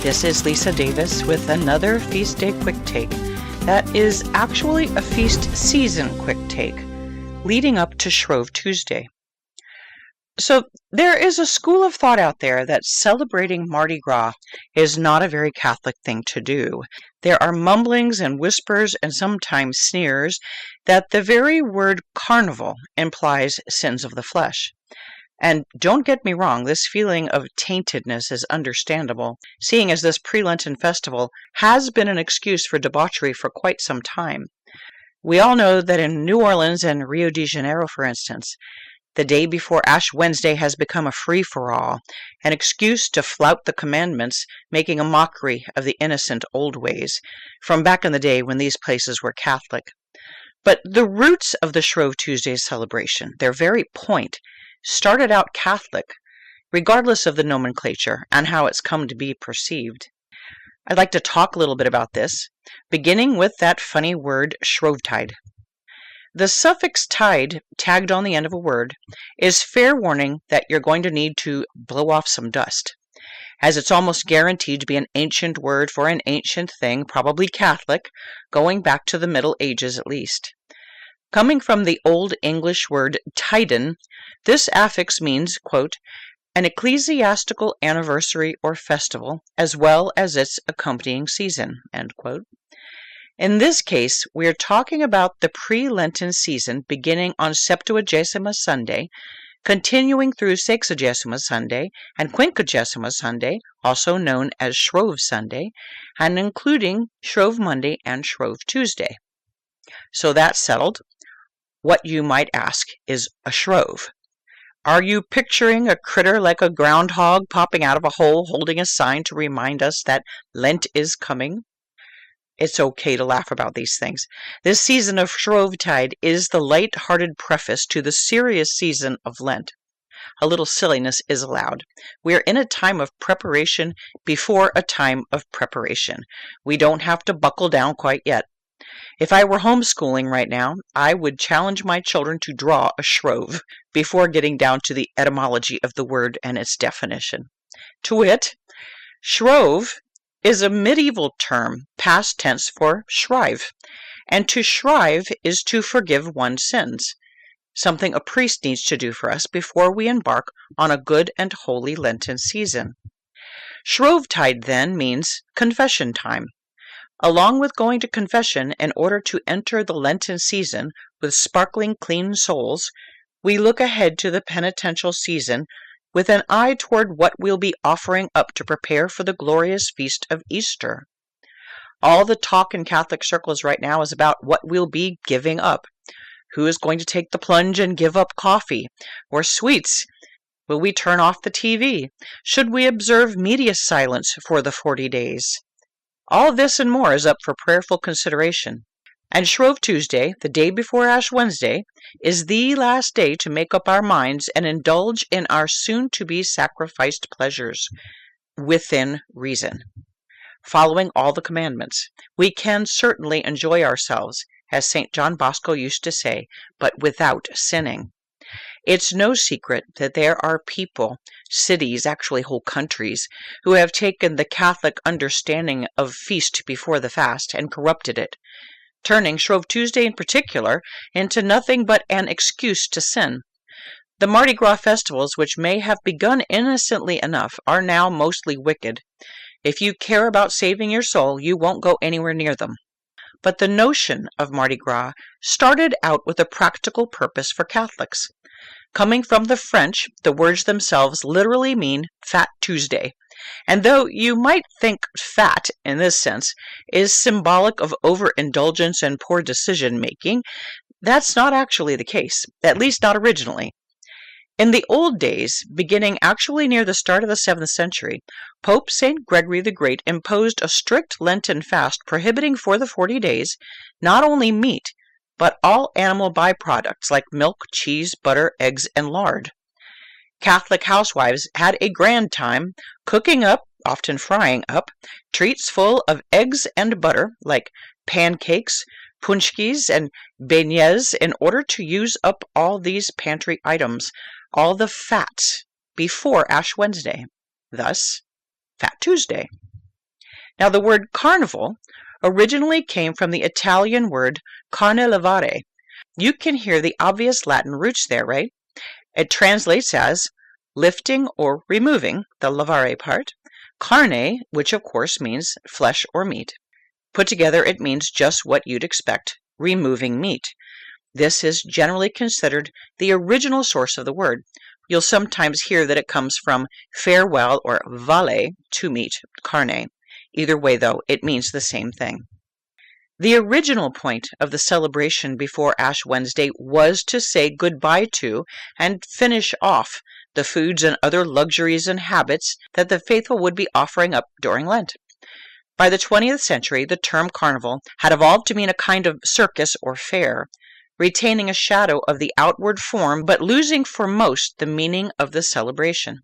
This is Lisa Davis with another Feast Day Quick Take that is actually a feast season quick take leading up to Shrove Tuesday. So there is a school of thought out there that celebrating Mardi Gras is not a very Catholic thing to do. There are mumblings and whispers and sometimes sneers that the very word carnival implies sins of the flesh. And don't get me wrong, this feeling of taintedness is understandable, seeing as this pre-Lenten festival has been an excuse for debauchery for quite some time. We all know that in New Orleans and Rio de Janeiro, for instance, the day before Ash Wednesday has become a free-for-all, an excuse to flout the commandments, making a mockery of the innocent old ways from back in the day when these places were Catholic. But the roots of the Shrove Tuesday celebration, their very point, started out Catholic, regardless of the nomenclature and how it's come to be perceived. I'd like to talk a little bit about this, beginning with that funny word Shrovetide. The suffix tide tagged on the end of a word is fair warning that you're going to need to blow off some dust, as it's almost guaranteed to be an ancient word for an ancient thing, probably Catholic, going back to the Middle Ages at least. Coming from the Old English word tiden, this affix means, quote, an ecclesiastical anniversary or festival, as well as its accompanying season, end quote. In this case, we are talking about the pre-Lenten season beginning on Septuagesima Sunday, continuing through Sexagesima Sunday and Quinquagesima Sunday, also known as Shrove Sunday, and including Shrove Monday and Shrove Tuesday. So that's settled. What you might ask is a shrove. Are you picturing a critter like a groundhog popping out of a hole holding a sign to remind us that Lent is coming? It's okay to laugh about these things. This season of Shrovetide is the light-hearted preface to the serious season of Lent. A little silliness is allowed. We are in a time of preparation before a time of preparation. We don't have to buckle down quite yet. If I were homeschooling right now, I would challenge my children to draw a shrove before getting down to the etymology of the word and its definition. To wit, shrove is a medieval term, past tense for shrive, and to shrive is to forgive one's sins, something a priest needs to do for us before we embark on a good and holy Lenten season. Shrovetide then means confession time. Along with going to confession in order to enter the Lenten season with sparkling clean souls, we look ahead to the penitential season with an eye toward what we'll be offering up to prepare for the glorious feast of Easter. All the talk in Catholic circles right now is about what we'll be giving up. Who is going to take the plunge and give up coffee or sweets? Will we turn off the TV? Should we observe media silence for the 40 days? All this and more is up for prayerful consideration. And Shrove Tuesday, the day before Ash Wednesday, is the last day to make up our minds and indulge in our soon-to-be sacrificed pleasures, within reason. Following all the commandments, we can certainly enjoy ourselves, as St. John Bosco used to say, but without sinning. It's no secret that there are people, cities, actually whole countries, who have taken the Catholic understanding of feast before the fast and corrupted it, turning Shrove Tuesday in particular into nothing but an excuse to sin. The Mardi Gras festivals, which may have begun innocently enough, are now mostly wicked. If you care about saving your soul, you won't go anywhere near them. But the notion of Mardi Gras started out with a practical purpose for Catholics. Coming from the French, the words themselves literally mean Fat Tuesday. And though you might think fat, in this sense, is symbolic of overindulgence and poor decision-making, that's not actually the case, at least not originally. In the old days, beginning actually near the start of the 7th century, Pope St. Gregory the Great imposed a strict Lenten fast prohibiting for the 40 days not only meat, but all animal byproducts like milk, cheese, butter, eggs, and lard. Catholic housewives had a grand time cooking up, often frying up, treats full of eggs and butter like pancakes, punchkis, and beignets in order to use up all these pantry items, all the fats, before Ash Wednesday. Thus, Fat Tuesday. Now, the word carnival originally came from the Italian word carnelevare. You can hear the obvious Latin roots there, right? It translates as lifting or removing, the lavare part, carne, which of course means flesh or meat. Put together, it means just what you'd expect, removing meat. This is generally considered the original source of the word. You'll sometimes hear that it comes from farewell or vale, to meat, carne. Either way, though, it means the same thing. The original point of the celebration before Ash Wednesday was to say goodbye to and finish off the foods and other luxuries and habits that the faithful would be offering up during Lent. By the 20th century, the term carnival had evolved to mean a kind of circus or fair, retaining a shadow of the outward form but losing for most the meaning of the celebration.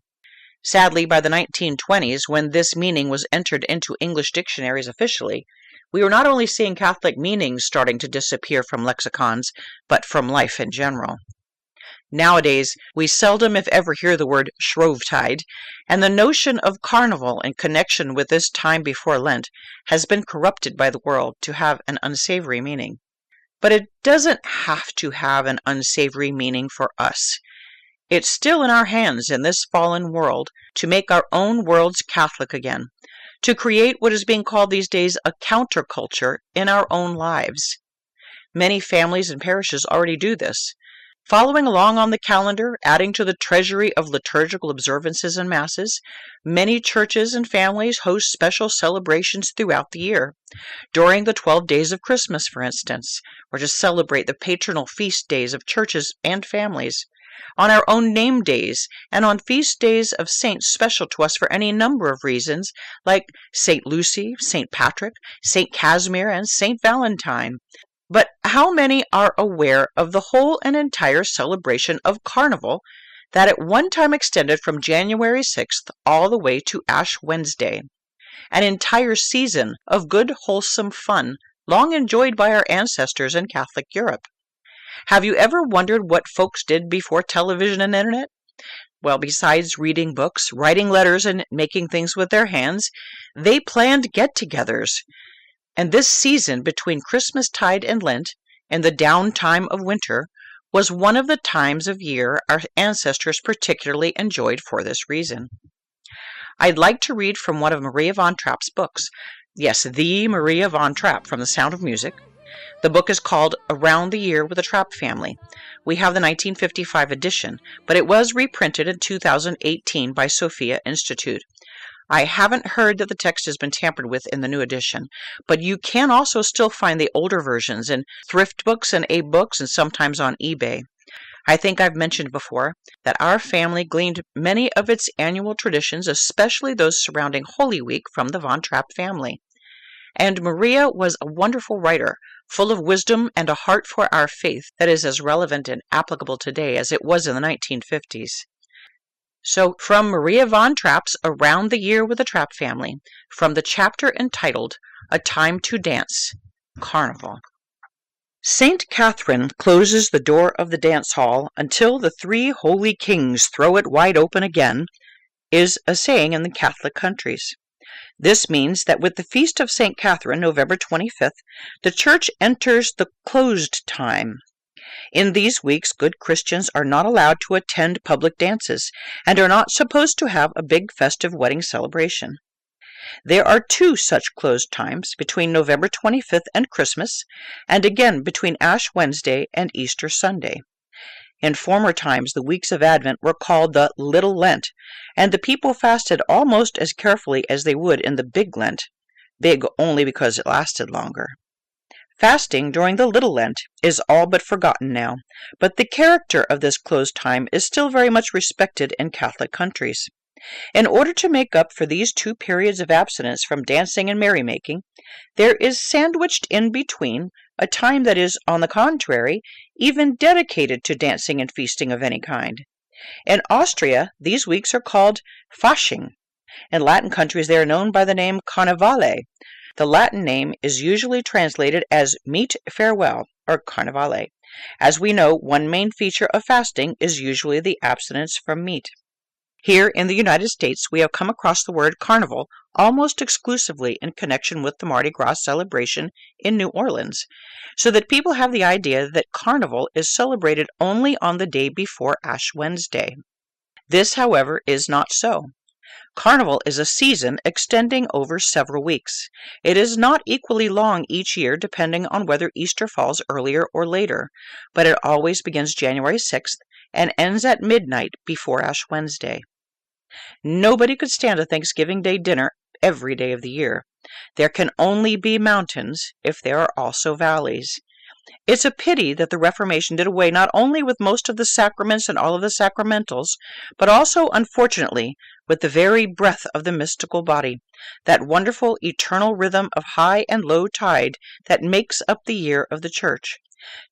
Sadly, by the 1920s, when this meaning was entered into English dictionaries officially, we were not only seeing Catholic meanings starting to disappear from lexicons, but from life in general. Nowadays, we seldom if ever hear the word Shrovetide, and the notion of carnival in connection with this time before Lent has been corrupted by the world to have an unsavory meaning. But it doesn't have to have an unsavory meaning for us. It's still in our hands in this fallen world to make our own worlds Catholic again, to create what is being called these days a counterculture in our own lives. Many families and parishes already do this, following along on the calendar, adding to the treasury of liturgical observances and masses. Many churches and families host special celebrations throughout the year. During the 12 days of Christmas, for instance, or to celebrate the patronal feast days of churches and families, on our own name days, and on feast days of saints special to us for any number of reasons, like St. Lucy, St. Patrick, St. Casimir, and St. Valentine. But how many are aware of the whole and entire celebration of Carnival that at one time extended from January 6th all the way to Ash Wednesday? An entire season of good, wholesome fun, long enjoyed by our ancestors in Catholic Europe. Have you ever wondered what folks did before television and internet? Well, besides reading books, writing letters, and making things with their hands, they planned get-togethers. And this season between Christmastide and Lent, and the downtime of winter, was one of the times of year our ancestors particularly enjoyed for this reason. I'd like to read from one of Maria von Trapp's books. Yes, the Maria von Trapp from The Sound of Music. The book is called Around the Year with the Trapp Family. We have the 1955 edition, but it was reprinted in 2018 by Sophia Institute. I haven't heard that the text has been tampered with in the new edition, but you can also still find the older versions in thrift books and A-books and sometimes on eBay. I think I've mentioned before that our family gleaned many of its annual traditions, especially those surrounding Holy Week, from the Von Trapp family. And Maria was a wonderful writer, full of wisdom and a heart for our faith that is as relevant and applicable today as it was in the 1950s. So, from Maria von Trapp's Around the Year with the Trapp Family, from the chapter entitled A Time to Dance, Carnival. Saint Catherine closes the door of the dance hall until the 3 holy kings throw it wide open again, is a saying in the Catholic countries. This means that with the feast of St. Catherine, November 25th, the Church enters the closed time. In these weeks, good Christians are not allowed to attend public dances and are not supposed to have a big festive wedding celebration. There are 2 such closed times, between November 25th and Christmas, and again between Ash Wednesday and Easter Sunday. In former times, the weeks of Advent were called the Little Lent, and the people fasted almost as carefully as they would in the Big Lent, big only because it lasted longer. Fasting during the Little Lent is all but forgotten now, but the character of this closed time is still very much respected in Catholic countries. In order to make up for these 2 periods of abstinence from dancing and merrymaking, there is sandwiched in between a time that is, on the contrary, even dedicated to dancing and feasting of any kind. In Austria, these weeks are called Fasching. In Latin countries, they are known by the name Carnivale. The Latin name is usually translated as meat farewell, or Carnivale. As we know, one main feature of fasting is usually the abstinence from meat. Here in the United States, we have come across the word carnival almost exclusively in connection with the Mardi Gras celebration in New Orleans, so that people have the idea that carnival is celebrated only on the day before Ash Wednesday. This, however, is not so. Carnival is a season extending over several weeks. It is not equally long each year depending on whether Easter falls earlier or later, but it always begins January 6th and ends at midnight before Ash Wednesday. Nobody could stand a Thanksgiving Day dinner every day of the year. There can only be mountains if there are also valleys. It's a pity that the Reformation did away not only with most of the sacraments and all of the sacramentals, but also, unfortunately, with the very breath of the mystical body, that wonderful eternal rhythm of high and low tide that makes up the year of the Church.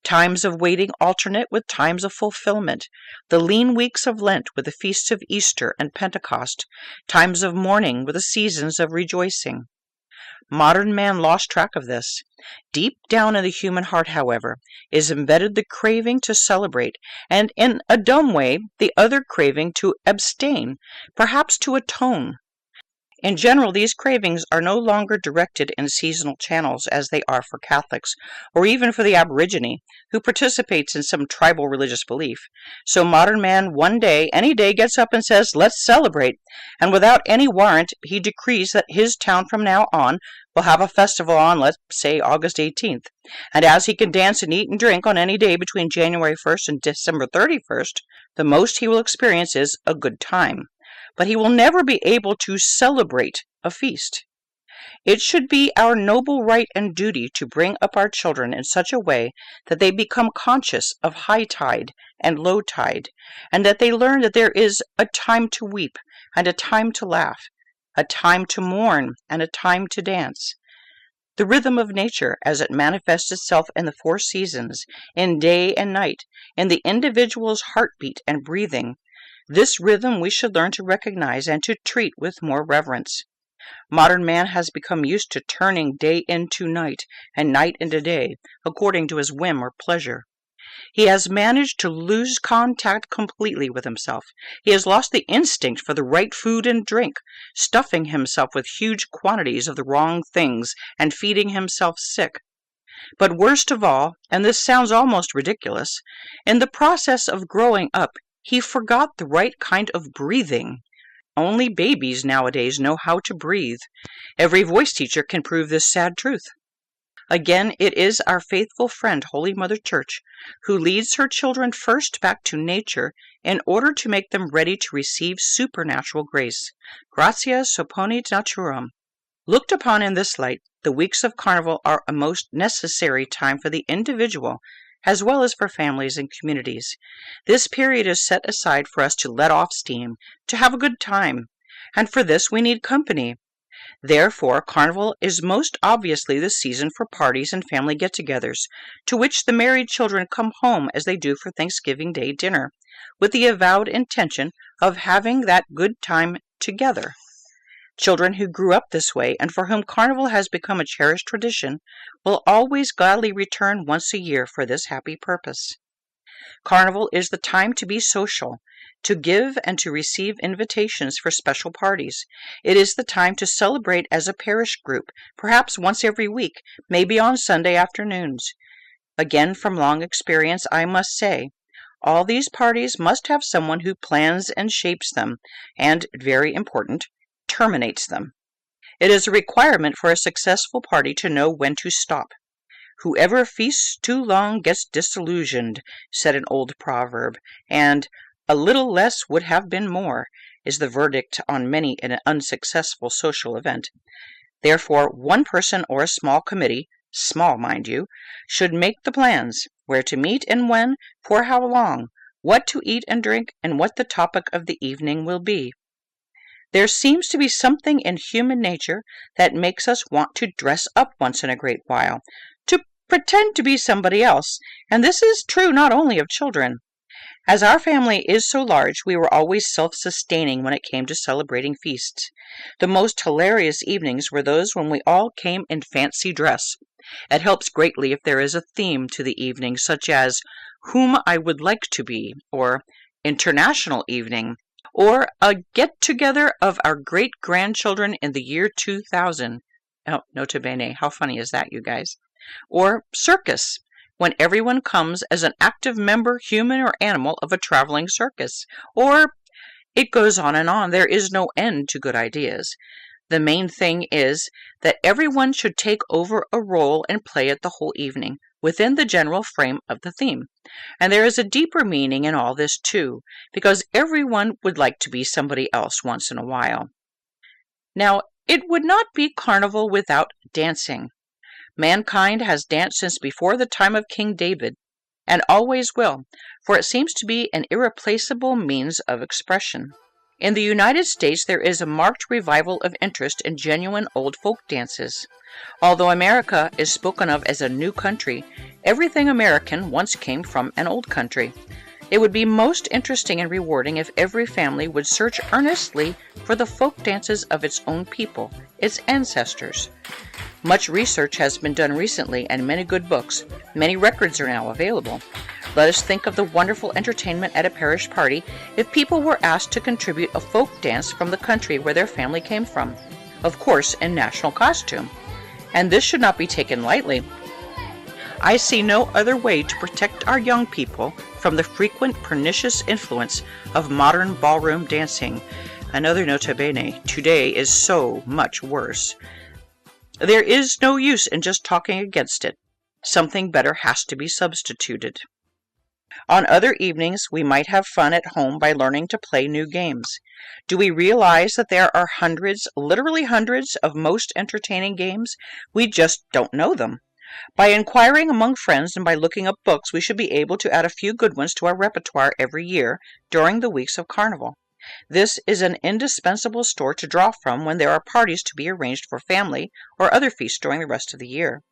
Times of waiting alternate with times of fulfillment, the lean weeks of Lent with the feasts of Easter and Pentecost, times of mourning with the seasons of rejoicing. Modern man lost track of this. Deep down in the human heart, however, is embedded the craving to celebrate, and in a dumb way, the other craving to abstain, perhaps to atone. In general, these cravings are no longer directed in seasonal channels as they are for Catholics, or even for the Aborigine, who participates in some tribal religious belief. So modern man one day, any day, gets up and says, "Let's celebrate," and without any warrant, he decrees that his town from now on will have a festival on, let's say, August 18th. And as he can dance and eat and drink on any day between January 1st and December 31st, the most he will experience is a good time. But he will never be able to celebrate a feast. It should be our noble right and duty to bring up our children in such a way that they become conscious of high tide and low tide, and that they learn that there is a time to weep and a time to laugh, a time to mourn and a time to dance. The rhythm of nature, as it manifests itself in the four seasons, in day and night, in the individual's heartbeat and breathing, this rhythm we should learn to recognize and to treat with more reverence. Modern man has become used to turning day into night and night into day, according to his whim or pleasure. He has managed to lose contact completely with himself. He has lost the instinct for the right food and drink, stuffing himself with huge quantities of the wrong things and feeding himself sick. But worst of all, and this sounds almost ridiculous, in the process of growing up, he forgot the right kind of breathing. Only babies nowadays know how to breathe. Every voice teacher can prove this sad truth. Again, it is our faithful friend, Holy Mother Church, who leads her children first back to nature in order to make them ready to receive supernatural grace. Gratia supponit naturam. Looked upon in this light, the weeks of Carnival are a most necessary time for the individual as well as for families and communities. This period is set aside for us to let off steam, to have a good time, and for this we need company. Therefore, Carnival is most obviously the season for parties and family get-togethers, to which the married children come home as they do for Thanksgiving Day dinner, with the avowed intention of having that good time together. Children who grew up this way and for whom Carnival has become a cherished tradition will always gladly return once a year for this happy purpose. Carnival is the time to be social, to give and to receive invitations for special parties. It is the time to celebrate as a parish group, perhaps once every week, maybe on Sunday afternoons. Again, from long experience, I must say, all these parties must have someone who plans and shapes them, and, very important, terminates them. It is a requirement for a successful party to know when to stop. Whoever feasts too long gets disillusioned, said an old proverb, and a little less would have been more, is the verdict on many an unsuccessful social event. Therefore, one person or a small committee, small, mind you, should make the plans, where to meet and when, for how long, what to eat and drink, and what the topic of the evening will be. There seems to be something in human nature that makes us want to dress up once in a great while, to pretend to be somebody else, and this is true not only of children. As our family is so large, we were always self-sustaining when it came to celebrating feasts. The most hilarious evenings were those when we all came in fancy dress. It helps greatly if there is a theme to the evening, such as "Whom I Would Like to Be," or "International Evening," or a get-together of our great-grandchildren in the year 2000. Oh, nota bene, how funny is that, you guys? Or circus, when everyone comes as an active member, human or animal, of a traveling circus. Or it goes on and on. There is no end to good ideas. The main thing is that everyone should take over a role and play it the whole evening, within the general frame of the theme. And there is a deeper meaning in all this, too, because everyone would like to be somebody else once in a while. Now, it would not be Carnival without dancing. Mankind has danced since before the time of King David, and always will, for it seems to be an irreplaceable means of expression. In the United States, there is a marked revival of interest in genuine old folk dances. Although America is spoken of as a new country, everything American once came from an old country. It would be most interesting and rewarding if every family would search earnestly for the folk dances of its own people, its ancestors. Much research has been done recently, and many good books. Many records are now available. Let us think of the wonderful entertainment at a parish party if people were asked to contribute a folk dance from the country where their family came from, of course in national costume. And this should not be taken lightly. I see no other way to protect our young people from the frequent pernicious influence of modern ballroom dancing. Another nota bene, today is so much worse. There is no use in just talking against it. Something better has to be substituted. On other evenings, we might have fun at home by learning to play new games. Do we realize that there are hundreds, literally hundreds, of most entertaining games? We just don't know them. By inquiring among friends and by looking up books, we should be able to add a few good ones to our repertoire every year during the weeks of Carnival. This is an indispensable store to draw from when there are parties to be arranged for family or other feasts during the rest of the year.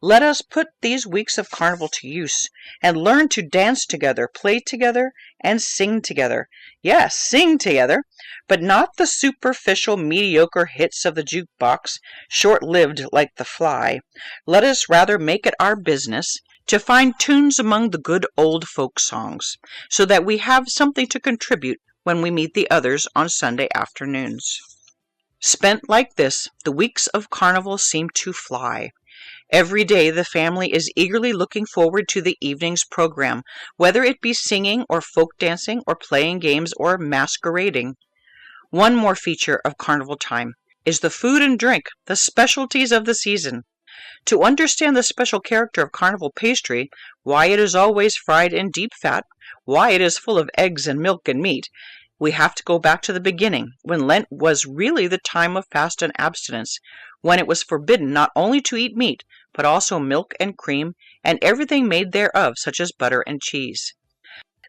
Let us put these weeks of Carnival to use and learn to dance together, play together, and sing together. Yes, sing together, but not the superficial, mediocre hits of the jukebox, short-lived like the fly. Let us rather make it our business to find tunes among the good old folk songs, so that we have something to contribute when we meet the others on Sunday afternoons. Spent like this, the weeks of Carnival seem to fly. Every day the family is eagerly looking forward to the evening's program, whether it be singing or folk dancing or playing games or masquerading. One more feature of Carnival time is the food and drink, the specialties of the season. To understand the special character of Carnival pastry, why it is always fried in deep fat, why it is full of eggs and milk and meat, we have to go back to the beginning, when Lent was really the time of fast and abstinence, when it was forbidden not only to eat meat, but also milk and cream, and everything made thereof, such as butter and cheese.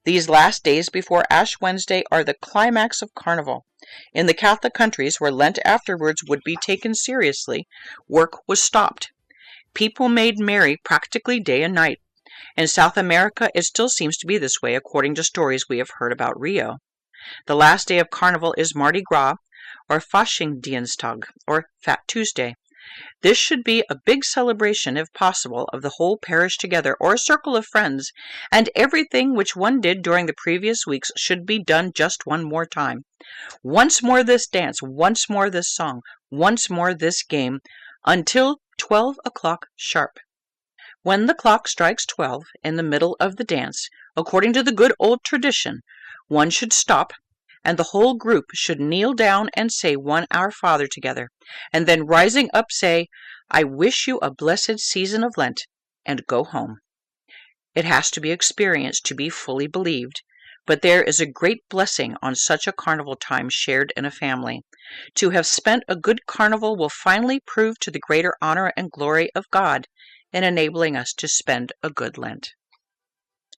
These last days before Ash Wednesday are the climax of Carnival. In the Catholic countries where Lent afterwards would be taken seriously, work was stopped. People made merry practically day and night. In South America, it still seems to be this way, according to stories we have heard about Rio. The last day of Carnival is Mardi Gras, or Faschingdienstag, or Fat Tuesday. This should be a big celebration, if possible, of the whole parish together, or a circle of friends, and everything which one did during the previous weeks should be done just one more time. Once more this dance, once more this song, once more this game, until 12 o'clock sharp. When the clock strikes 12 in the middle of the dance, according to the good old tradition, one should stop, and the whole group should kneel down and say one Our Father together, and then rising up say, I wish you a blessed season of Lent, and go home. It has to be experienced to be fully believed, but there is a great blessing on such a Carnival time shared in a family. To have spent a good Carnival will finally prove to the greater honor and glory of God in enabling us to spend a good Lent.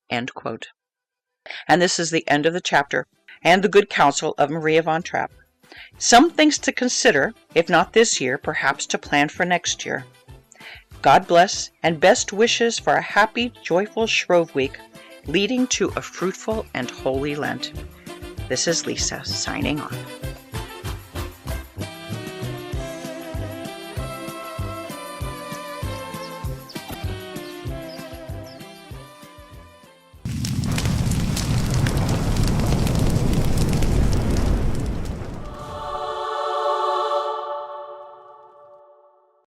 End quote. And this is the end of the chapter, and the good counsel of Maria von Trapp. Some things to consider, if not this year, perhaps to plan for next year. God bless, and best wishes for a happy, joyful Shrove Week, leading to a fruitful and holy Lent. This is Lisa, signing off.